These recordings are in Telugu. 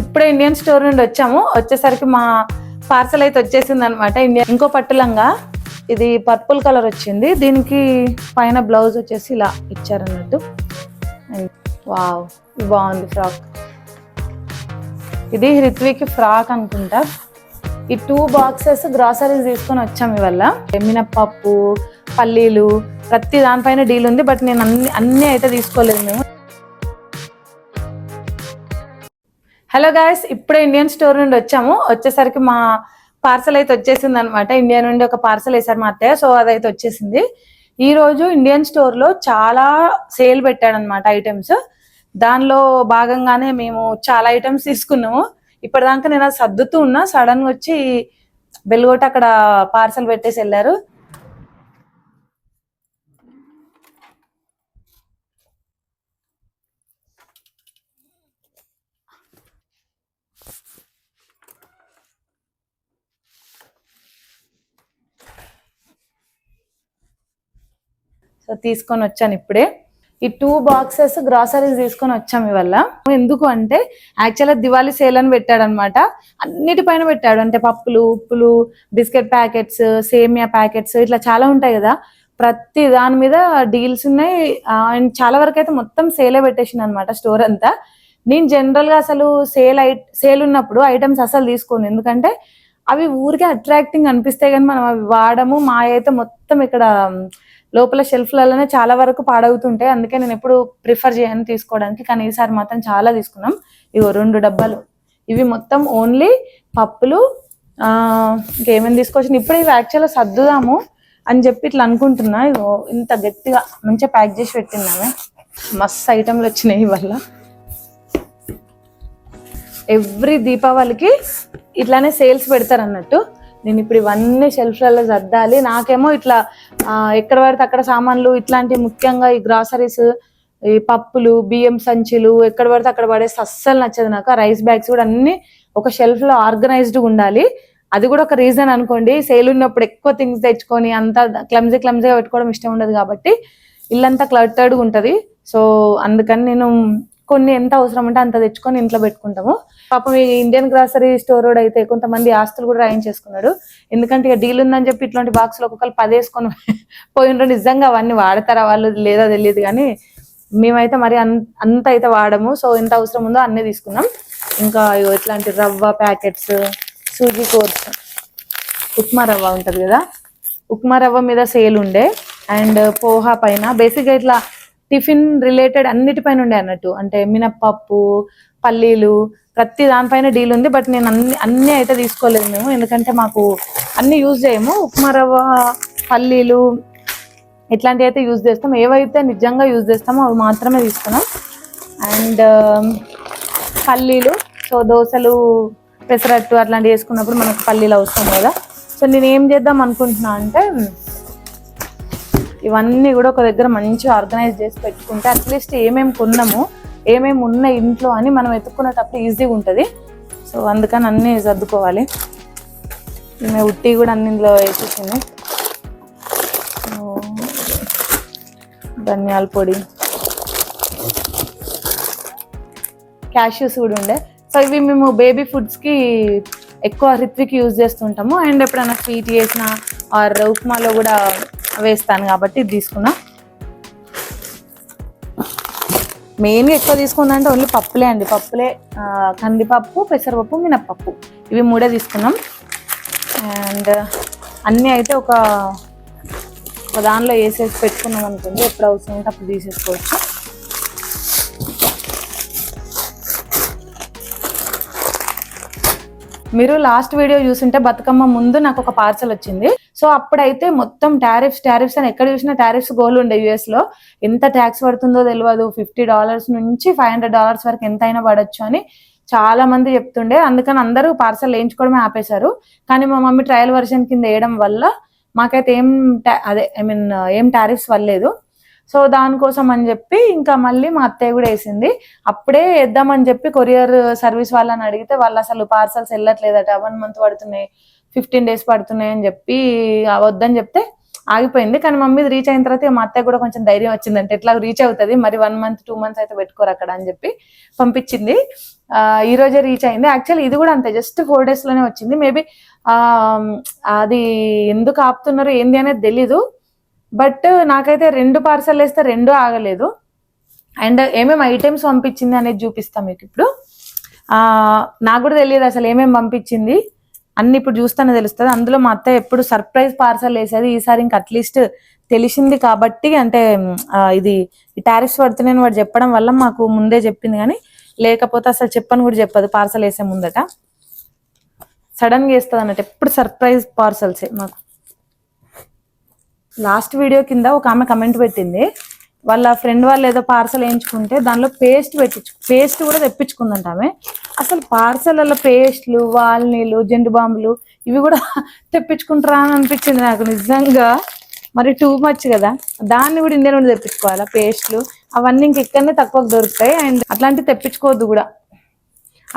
ఇప్పుడే ఇండియన్ స్టోర్ నుండి వచ్చేసరికి మా పార్సల్ అయితే వచ్చేసింది అనమాట. ఇంకో పట్టులంగా ఇది పర్పుల్ కలర్ వచ్చింది. దీనికి పైన బ్లౌజ్ వచ్చేసి ఇలా ఇచ్చారన్నట్టు. వావ్, ఇది బాగుంది ఫ్రాక్. ఇది రిత్విక్ ఫ్రాక్ అనుకుంటా. ఈ 2 బాక్సెస్ గ్రాసరీస్ తీసుకొని వచ్చాం ఇవాళ. మినప్పప్పు, పల్లీలు, ప్రతి దానిపైన డీల్ ఉంది. బట్ నేను అన్ని అయితే తీసుకోలేదు మేము. హలో గాయస్, ఇప్పుడే ఇండియన్ స్టోర్ నుండి వచ్చేసరికి మా పార్సల్ అయితే వచ్చేసింది అనమాట. ఇండియా నుండి ఒక పార్సల్ వేసారు మా అత్తయ్య, సో అదైతే వచ్చేసింది. ఈ రోజు ఇండియన్ స్టోర్ లో చాలా సేల్ పెట్టాడనమాట ఐటమ్స్. దానిలో భాగంగానే మేము చాలా ఐటమ్స్ తీసుకున్నాము. ఇప్పటిదాకా నేను అది సర్దుతూ ఉన్నా, సడన్ గా వచ్చి బెల్గొట్టి అక్కడ పార్సల్ పెట్టేసి వెళ్ళారు. సో తీసుకొని వచ్చాను ఇప్పుడే. ఈ 2 బాక్సెస్ గ్రాసరీస్ తీసుకొని వచ్చాము ఇవాళ. ఎందుకు అంటే యాక్చువల్గా దివాళీ సేల్ అని పెట్టాడు అనమాట. అన్నిటిపైన పెట్టాడు. అంటే పప్పులు, ఉప్పులు, బిస్కెట్ ప్యాకెట్స్, సేమియా ప్యాకెట్స్, ఇట్లా చాలా ఉంటాయి కదా. ప్రతి దాని మీద డీల్స్ ఉన్నాయి. అండ్ చాలా వరకు అయితే మొత్తం సేలే పెట్టేసింది అనమాట స్టోర్ అంతా. నేను జనరల్ గా అసలు సేల్ ఉన్నప్పుడు ఐటమ్స్ అసలు తీసుకోను. ఎందుకంటే అవి ఊరికే అట్రాక్టింగ్ అనిపిస్తాయి కానీ మనం అవి వాడము. మా అయితే మొత్తం ఇక్కడ లోపల షెల్ఫ్లలోనే చాలా వరకు పాడవుతుంటాయి. అందుకే నేను ఎప్పుడు ప్రిఫర్ చేయను తీసుకోవడానికి. కానీ ఈసారి మాత్రం చాలా తీసుకున్నాం. ఇవో 2 డబ్బాలు. ఇవి మొత్తం ఓన్లీ పప్పులు. ఇంకేమేమి తీసుకొచ్చిన ఇప్పుడు ఇవి యాక్చువల్గా సర్దుదాము అని చెప్పి ఇట్లా అనుకుంటున్నా. ఇగో ఇంత గట్టిగా మంచిగా ప్యాక్ చేసి పెట్టిందామే. మస్తు ఐటమ్లు వచ్చినాయి ఇవాళ. ఎవ్రీ దీపావళికి ఇట్లానే సేల్స్ పెడతారు అన్నట్టు. నేను ఇప్పుడు ఇవన్నీ షెల్ఫ్లలో సర్దాలి. నాకేమో ఇట్లా ఎక్కడ పడితే అక్కడ సామాన్లు, ఇట్లాంటి ముఖ్యంగా ఈ గ్రాసరీస్, ఈ పప్పులు, బియ్యం సంచులు ఎక్కడ పడితే అక్కడ పడేసి అస్సలు నచ్చదు నాకు. రైస్ బ్యాగ్స్ కూడా అన్ని ఒక షెల్ఫ్ లో ఆర్గనైజ్డ్గా ఉండాలి. అది కూడా ఒక రీజన్ అనుకోండి. సేల్ ఉన్నప్పుడు ఎక్కువ థింగ్స్ తెచ్చుకొని అంతా క్లమ్జీగా పెట్టుకోవడం ఇష్టం ఉండదు కాబట్టి ఇల్లంతా క్లటర్డ్గా ఉంటుంది. సో అందుకని నేను కొన్ని ఎంత అవసరం ఉంటే అంత తెచ్చుకొని ఇంట్లో పెట్టుకుంటాము. పాపం ఈ ఇండియన్ గ్రాసరీ స్టోర్ అయితే కొంతమంది ఆస్తులు కూడా రాయించేసుకున్నాడు. ఎందుకంటే ఇక డీల్ ఉందని చెప్పి ఇట్లాంటి బాక్స్లో ఒక్కొక్కరు 10 వేసుకొని పోయినరు. నిజంగా అవన్నీ వాడతారా వాళ్ళు లేదా తెలియదు, కానీ మేమైతే మరి అంత అయితే వాడము. సో ఎంత అవసరం ఉందో అన్నీ తీసుకున్నాం. ఇంకా ఇట్లాంటి రవ్వ ప్యాకెట్స్, సూజీ కోర్స్, ఉప్మా రవ్వ ఉంటుంది కదా, ఉప్మా రవ్వ మీద సేల్ ఉండే. అండ్ పోహా పైన బేసిక్గా ఇట్లా టిఫిన్ రిలేటెడ్ అన్నిటిపైన ఉండే అన్నట్టు. అంటే మినప్పప్పు, పల్లీలు, ప్రతి దానిపైన డీల్ ఉంది. బట్ నేను అన్నీ అయితే తీసుకోలేదు మేము, ఎందుకంటే మాకు అన్ని యూజ్ చేయము. ఉప్మా రవ్వ, పల్లీలు ఇట్లాంటివి అయితే యూజ్ చేస్తాం. ఏవైతే నిజంగా యూజ్ చేస్తామో అవి మాత్రమే తీసుకున్నాం. అండ్ పల్లీలు, సో దోశలు, పెసరట్టు అట్లాంటివి వేసుకున్నప్పుడు మనకు పల్లీలు అవసరం కదా. సో నేను ఏం చేద్దాం అనుకుంటున్నా అంటే ఇవన్నీ కూడా ఒక దగ్గర మంచిగా ఆర్గనైజ్ చేసి పెట్టుకుంటే అట్లీస్ట్ ఏమేమి కొన్నాము, ఏమేమి ఉన్నాయి ఇంట్లో అని మనం ఎత్తుక్కునేటప్పుడు ఈజీగా ఉంటుంది. సో అందుకని అన్నీ సర్దుకోవాలి. మేము ఉట్టి కూడా అన్ని ఇందులో వేసేసింది. ధనియాల పొడి, క్యాష్యూస్ కూడా ఉండే. సో ఇవి మేము బేబీ ఫుడ్స్కి ఎక్కువ రిత్విక్ యూజ్ చేస్తుంటాము. అండ్ ఎప్పుడైనా స్వీట్ చేసిన ఆర్ ఉప్మాలో కూడా వేస్తాను కాబట్టి ఇది తీసుకున్నా. మెయిన్గా ఎక్కువ తీసుకున్నా అంటే ఓన్లీ పప్పులే అండి. పప్పులే, కందిపప్పు, పెసరపప్పు, మినప్పప్పు, ఇవి 3 తీసుకున్నాం. అండ్ అన్నీ అయితే ఒక దానిలో వేసేసి పెట్టుకున్నాం అనుకోండి, ఎప్పుడు అవసరం ఉంటే అప్పుడు తీసేసుకోవచ్చు. మీరు లాస్ట్ వీడియో చూస్తుంటే బతుకమ్మ ముందు నాకు ఒక పార్సల్ వచ్చింది. సో అప్పుడైతే మొత్తం టారిఫ్స్ అని ఎక్కడ చూసినా టారిఫ్స్ గోల్ ఉండే. యుఎస్ లో ఎంత ట్యాక్స్ పడుతుందో తెలియదు. $50 నుంచి $500 వరకు ఎంతైనా పడచ్చు అని చాలా మంది చెప్తుండే. అందుకని అందరూ పార్సల్ వేయించుకోవడమే ఆపేశారు. కానీ మా మమ్మీ ట్రయల్ వర్షన్ కింద వేయడం వల్ల మాకైతే ఏం టారిఫ్స్ వల్లేదు. సో దానికోసం అని చెప్పి ఇంకా మళ్ళీ మా అత్తయ్య కూడా వేసింది. అప్పుడే వేద్దామని చెప్పి కొరియర్ సర్వీస్ వాళ్ళని అడిగితే వాళ్ళు అసలు పార్సల్స్ వెళ్ళట్లేదట, 1 month పడుతున్నాయి, 15 days పడుతున్నాయి అని చెప్పి వద్దని చెప్తే ఆగిపోయింది. కానీ మమ్మీ రీచ్ అయిన తర్వాత మా అత్తయ్య కూడా కొంచెం ధైర్యం వచ్చిందంటే ఎట్లా రీచ్ అవుతుంది, మరి 1 month 2 months అయితే పెట్టుకోరు అక్కడ అని చెప్పి పంపించింది. ఈ రోజే రీచ్ అయింది. యాక్చువల్లీ ఇది కూడా అంతే, జస్ట్ 4 days లోనే వచ్చింది. మేబీ అది ఎందుకు ఆపుతున్నారు ఏంది అనేది తెలీదు. బట్ నాకైతే 2 parcel వేస్తే 2 ఆగలేదు. అండ్ ఏమేమి ఐటమ్స్ పంపించింది అనేది చూపిస్తాం మీకు ఇప్పుడు. నాకు కూడా తెలియదు అసలు ఏమేమి పంపించింది అన్ని, ఇప్పుడు చూస్తానే తెలుస్తుంది. అందులో మా అత్తయ్య ఎప్పుడు సర్ప్రైజ్ పార్సల్ వేసేది, ఈసారి ఇంకా అట్లీస్ట్ తెలిసింది కాబట్టి, అంటే ఇది టారిఫ్స్ పడుతున్నాయని వాడు చెప్పడం వల్ల మాకు ముందే చెప్పింది. కానీ లేకపోతే అసలు చెప్పని కూడా చెప్పదు పార్సల్ వేసే ముందట, సడన్ గా వేస్తుంది అన్నట్టు. ఎప్పుడు సర్ప్రైజ్ పార్సల్సే మాకు. లాస్ట్ వీడియో కింద ఒక ఆమె కమెంట్ పెట్టింది, వాళ్ళ ఫ్రెండ్ వాళ్ళు ఏదో పార్సల్ వేయించుకుంటే దానిలో పేస్ట్ కూడా తెప్పించుకుందంట ఆమె. అసలు పార్సల్లో పేస్ట్లు, వాల్నీళ్ళు, జెండు బాంబులు ఇవి కూడా తెప్పించుకుంటారా అని అనిపించింది నాకు నిజంగా. మరి టూ మచ్ కదా, దాన్ని కూడా ఇండియా నుండి తెప్పించుకోవాలా పేస్ట్లు అవన్నీ ఇంకెక్కడనే తక్కువకు దొరుకుతాయి. అండ్ అట్లాంటివి తెప్పించుకోవద్దు కూడా.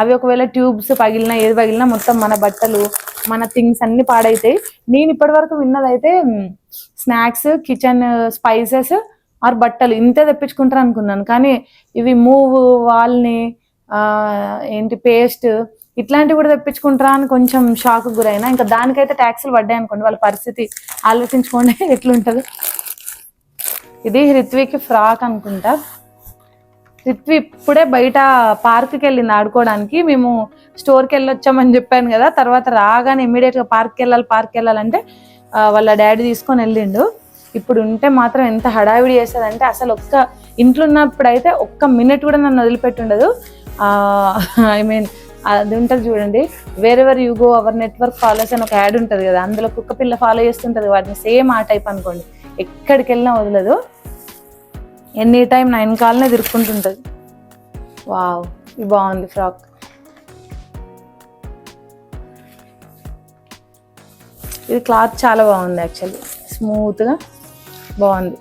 అవి ఒకవేళ ట్యూబ్స్ పగిలినా ఏది పగిలినా మొత్తం మన బట్టలు మన థింగ్స్ అన్ని పాడైతాయి. నేను ఇప్పటి వరకు విన్నదైతే స్నాక్స్, కిచెన్ స్పైసెస్ ఆర్ బట్టలు ఇంతే తెప్పించుకుంటారు అనుకున్నాను. కానీ ఇవి మూవ్, వాల్ని ఏంటి పేస్ట్ ఇట్లాంటివి కూడా తెప్పించుకుంటారా అని కొంచెం షాక్ గురైనా. ఇంకా దానికైతే ట్యాక్సులు పడ్డాయి అనుకోండి, వాళ్ళ పరిస్థితి ఆలోచించుకోండి ఎట్లుంటుంది. ఇది రిత్వికి ఫ్రాక్ అనుకుంటా. రిత్వి ఇప్పుడే బయట పార్క్కి వెళ్ళింది ఆడుకోవడానికి. మేము స్టోర్కి వెళ్ళొచ్చామని చెప్పాను కదా, తర్వాత రాగానే ఇమ్మీడియట్గా పార్క్కి వెళ్ళాలంటే వాళ్ళ డాడీ తీసుకొని వెళ్ళిండు. ఇప్పుడు ఉంటే మాత్రం ఎంత హడావిడి చేసేదంటే అసలు ఇంట్లో ఉన్నప్పుడు అయితే 1 minute కూడా నన్ను వదిలిపెట్టి ఉండదు. ఐ మీన్ అది ఉంటుంది చూడండి, wherever you go our network follows అని ఒక యాడ్ ఉంటుంది కదా, అందులో కుక్క పిల్ల ఫాలో చేస్తుంటుంది వాటిని, సేమ్ ఆ టైప్ అనుకోండి. ఎక్కడికి వెళ్ళినా వదలదు, ఎనీ టైం నా వెనకాలనే తిరుక్కుంటుంటుంది. వావ్, ఇది బాగుంది ఫ్రాక్. ఇది క్లాత్ చాలా బాగుంది యాక్చువల్లీ, స్మూత్గా బాగుంది.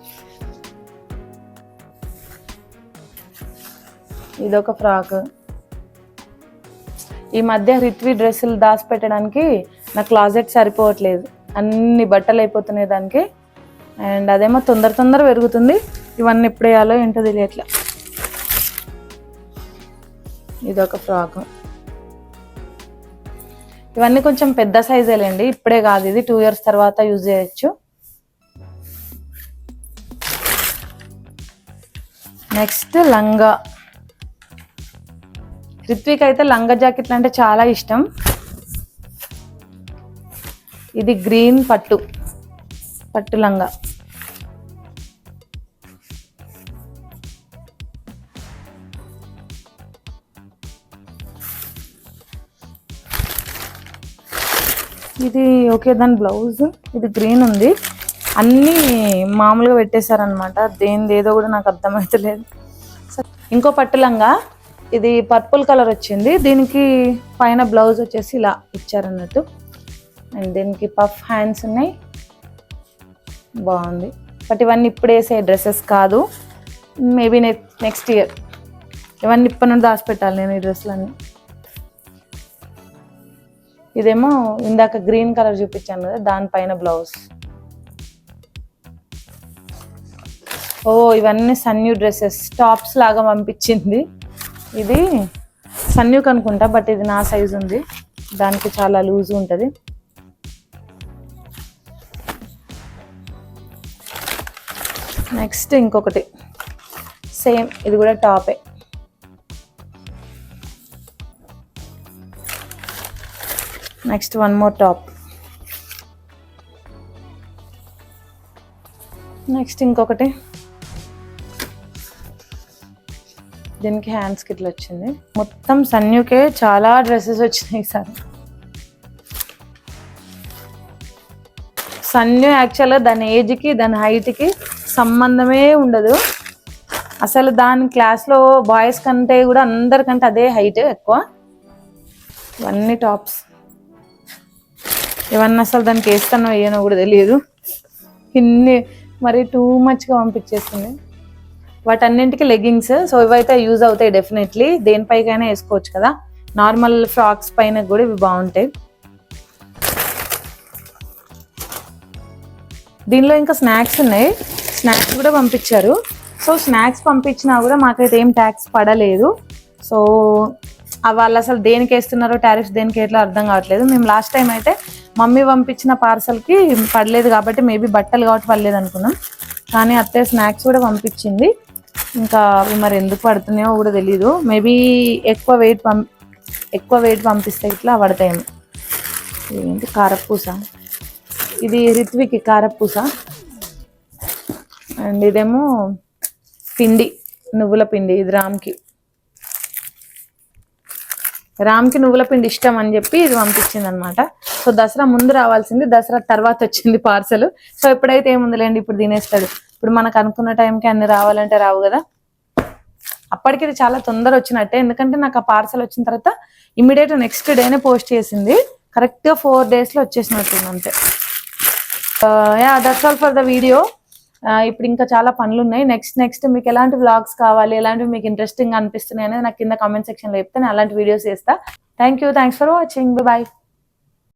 ఇదొక ఫ్రాక్. ఈ మధ్య రిత్వి డ్రెస్సులు దాచిపెట్టడానికి నా క్లాజెట్ సరిపోవట్లేదు, అన్ని బట్టలు అయిపోతున్నాయి దానికి. అండ్ అదేమో తొందర పెరుగుతుంది. ఇవన్నీ ఎప్పుడు వేయాలో ఏంటో తెలియట్లే. ఇదొక ఫ్రాక్. ఇవన్నీ కొంచెం పెద్ద సైజేలేండి, ఇప్పుడే కాదు, ఇది 2 years తర్వాత యూజ్ చేయొచ్చు. నెక్స్ట్ లంగా. రిత్విక్ అయితే లంగా జాకెట్లు అంటే చాలా ఇష్టం. ఇది గ్రీన్ పట్టు లంగా. ఇది ఓకే, దాని బ్లౌజ్ ఇది గ్రీన్ ఉంది. అన్నీ మామూలుగా పెట్టేశారనమాట, దేనిదేదో కూడా నాకు అర్థమవుతలేదు. ఇంకో పట్టు లంగా, ఇది పర్పుల్ కలర్ వచ్చింది. దీనికి పైన బ్లౌజ్ వచ్చేసి ఇలా ఇచ్చారన్నట్టు. అండ్ దీనికి పఫ్ హ్యాండ్స్ ఉన్నాయి, బాగుంది. బట్ ఇవన్నీ ఇప్పుడు వేసే డ్రెస్సెస్ కాదు, మేబీ నెక్స్ట్ ఇయర్. ఇవన్నీ ఇప్పటి నుండి దాచిపెట్టాలి నేను ఈ డ్రెస్సులన్నీ. ఇదేమో ఇందాక గ్రీన్ కలర్ చూపించాను కదా, దానిపైన బ్లౌజ్. ఓ, ఇవన్నీ సన్యూ డ్రెస్సెస్, టాప్స్ లాగా పంపించింది. ఇది సన్యూక్ అనుకుంటా, బట్ ఇది నా సైజ్ ఉంది, దానికి చాలా లూజ్ ఉంటుంది. నెక్స్ట్ ఇంకొకటి సేమ్, ఇది కూడా టాపే. Next 1 more top. నెక్స్ట్ ఇంకొకటి, దీనికి హ్యాండ్స్కి ఇట్లా వచ్చింది. మొత్తం సన్యూకే చాలా డ్రెస్సెస్ వచ్చినాయి ఈసారి. సన్యూ యాక్చువల్గా దాని ఏజ్కి దాని హైట్కి సంబంధమే ఉండదు అసలు. దాని క్లాస్లో బాయ్స్ కంటే కూడా అందరికంటే అదే హైట్ ఎక్కువ. ఇవన్నీ టాప్స్, ఇవన్నీ అసలు దానికి వేస్తానో వేయనో కూడా తెలియదు. ఇన్ని మరి టూ మచ్గా పంపించేస్తుంది. వాటన్నింటికి లెగ్గింగ్స్. సో ఇవైతే యూజ్ అవుతాయి డెఫినెట్లీ, దేనిపైకైనా వేసుకోవచ్చు కదా. నార్మల్ ఫ్రాక్స్ పైన కూడా ఇవి బాగుంటాయి. దీనిలో ఇంకా స్నాక్స్ ఉన్నాయి, స్నాక్స్ కూడా పంపించారు. సో స్నాక్స్ పంపించినా కూడా మాకైతే ఏం ట్యాక్స్ పడలేదు. సో వాళ్ళు అసలు దేనికి వేస్తున్నారో టారిఫ్స్ దేనికి ఎట్లా అర్థం కావట్లేదు. మేము లాస్ట్ టైం అయితే మమ్మీ పంపించిన పార్సల్కి పడలేదు కాబట్టి మేబీ బట్టలు కాబట్టి పడలేదు అనుకున్నాం, కానీ అత్తయ్య స్నాక్స్ కూడా పంపించింది. ఇంకా అవి మరి ఎందుకు పడుతున్నాయో కూడా తెలీదు. మేబీ ఎక్కువ వెయిట్ పంపిస్తే ఇట్లా పడతాయేమో. ఏంటి కారపూస, ఇది రిత్వికి కారపూస, అండ్ ఇదేమో పిండి, నువ్వుల పిండి. ఇది రామ్కి నువ్వుల పిండి ఇష్టం అని చెప్పి ఇది పంపించింది అనమాట. సో దసరా ముందు రావాల్సింది, దసరా తర్వాత వచ్చింది పార్సల్. సో ఎప్పుడైతే ఏముందిలేండి, ఇప్పుడు తినేస్తాడు. ఇప్పుడు మనకు అనుకున్న టైంకి అన్ని రావాలంటే రావు కదా. అప్పటికి ఇది చాలా తొందర వచ్చినట్టే, ఎందుకంటే నాకు ఆ పార్సల్ వచ్చిన తర్వాత ఇమ్మీడియట్ నెక్స్ట్ డేనే పోస్ట్ చేసింది. కరెక్ట్గా 4 daysలో వచ్చేసినట్టుంది అంతే. That's all for the video. ఇప్పుడు ఇంకా చాలా పనులు ఉన్నాయి. నెక్స్ట్ మీకు ఎలాంటి వ్లాగ్స్ కావాలి, ఎలాంటివి మీకు ఇంట్రెస్టింగ్ అనిపిస్తున్నాయి అనేది నాకు కింద కామెంట్ సెక్షన్లో చెప్తే నేను అలాంటి వీడియోస్ చేస్తా. Thanks for watching. బాయ్.